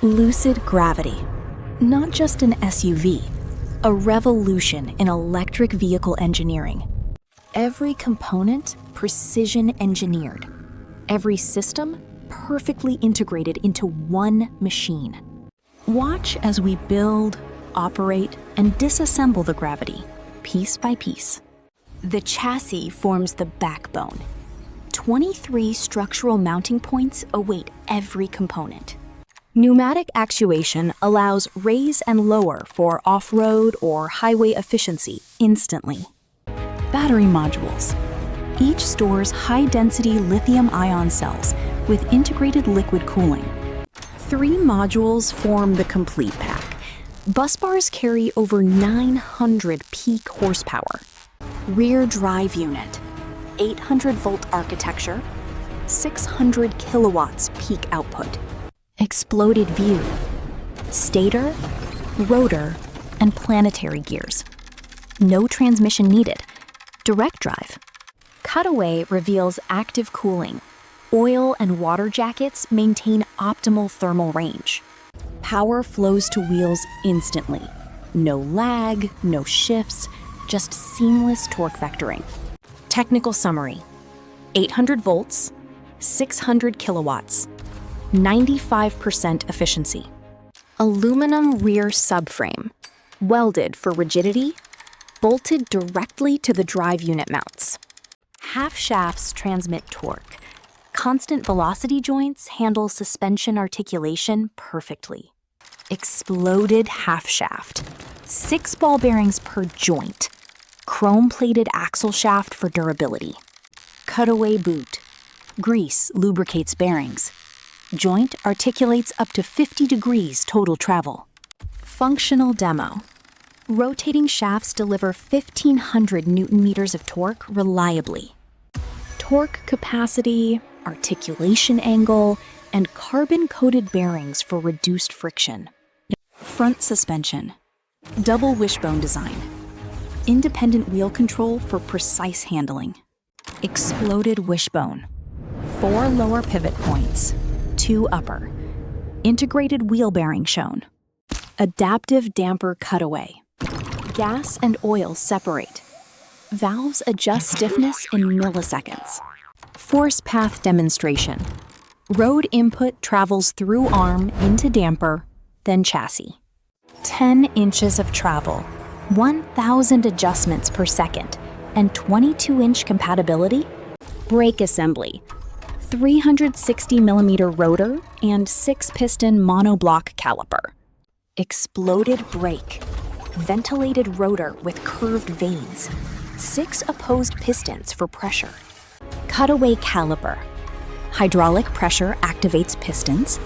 Lucid Gravity. Not just an SUV, a revolution in electric vehicle engineering. Every component precision engineered. Every system perfectly integrated into one machine. Watch as we build, operate, and disassemble the Gravity, piece by piece. The chassis forms the backbone. 23 structural mounting points await every component. Pneumatic actuation allows raise and lower for off-road or highway efficiency instantly. Battery modules. Each stores high-density lithium-ion cells with integrated liquid cooling. 3 modules form the complete pack. Bus bars carry over 900 peak horsepower. Rear drive unit. 800-volt architecture. 600 kilowatts peak output. Exploded view. Stator, rotor, and planetary gears. No transmission needed. Direct drive. Cutaway reveals active cooling. Oil and water jackets maintain optimal thermal range. Power flows to wheels instantly. No lag, no shifts, just seamless torque vectoring. Technical summary: 800 volts, 600 kilowatts, 95% efficiency. Aluminum rear subframe, welded for rigidity, bolted directly to the drive unit mounts. Half shafts transmit torque. Constant velocity joints handle suspension articulation perfectly. Exploded half shaft. 6 ball bearings per joint. Chrome-plated axle shaft for durability. Cutaway boot. Grease lubricates bearings. Joint articulates up to 50 degrees total travel. Functional demo. Rotating shafts deliver 1,500 Newton-meters of torque reliably. Torque capacity, articulation angle, and carbon-coated bearings for reduced friction. Front suspension. Double-wishbone design. Independent wheel control for precise handling. Exploded wishbone. 4 lower pivot points. 2 upper. Integrated wheel bearing shown. Adaptive damper cutaway. Gas and oil separate. Valves adjust stiffness in milliseconds. Force path demonstration. Road input travels through arm into damper, then chassis. 10 inches of travel, 1,000 adjustments per second, and 22-inch compatibility. Brake assembly. 360mm rotor and 6-piston monoblock caliper. Exploded brake. Ventilated rotor with curved vanes. 6 opposed pistons for pressure. Cutaway caliper. Hydraulic pressure activates pistons.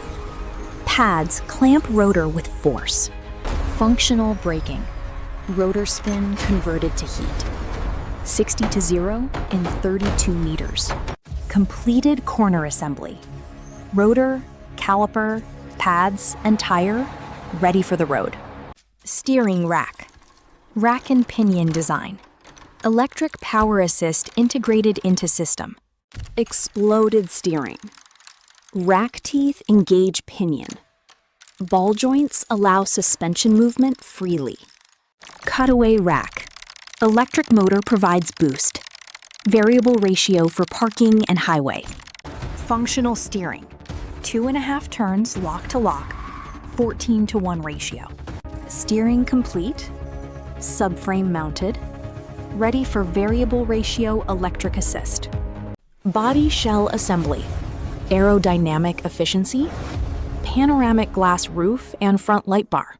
Pads clamp rotor with force. Functional braking. Rotor spin converted to heat. 60 to 0 in 32 meters. Completed corner assembly. Rotor, caliper, pads, and tire ready for the road. Steering rack. Rack and pinion design. Electric power assist integrated into system. Exploded steering. Rack teeth engage pinion. Ball joints allow suspension movement freely. Cutaway rack. Electric motor provides boost. Variable ratio for parking and highway. Functional steering. 2.5 turns lock to lock. 14:1 ratio. Steering complete. Subframe mounted. Ready for variable ratio electric assist. Body shell assembly. Aerodynamic efficiency. Panoramic glass roof and front light bar.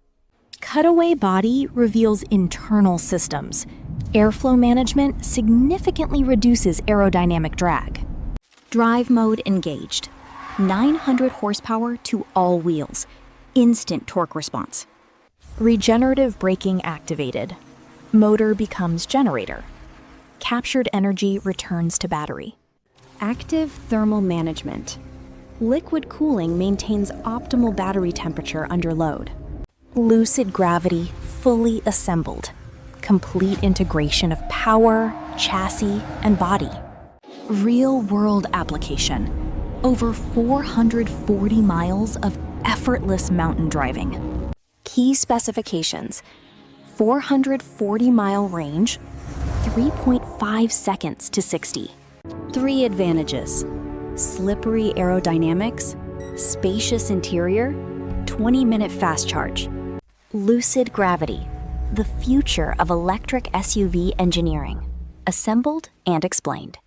Cutaway body reveals internal systems. Airflow management significantly reduces aerodynamic drag. Drive mode engaged. 900 horsepower to all wheels. Instant torque response. Regenerative braking activated. Motor becomes generator. Captured energy returns to battery. Active thermal management. Liquid cooling maintains optimal battery temperature under load. Lucid Gravity fully assembled. Complete integration of power, chassis, and body. Real-world application. Over 440 miles of effortless mountain driving. Key specifications: 440-mile range, 3.5 seconds to 60. 3 advantages: slippery aerodynamics, spacious interior, 20-minute fast charge. Lucid Gravity, the future of electric SUV engineering. Assembled and explained.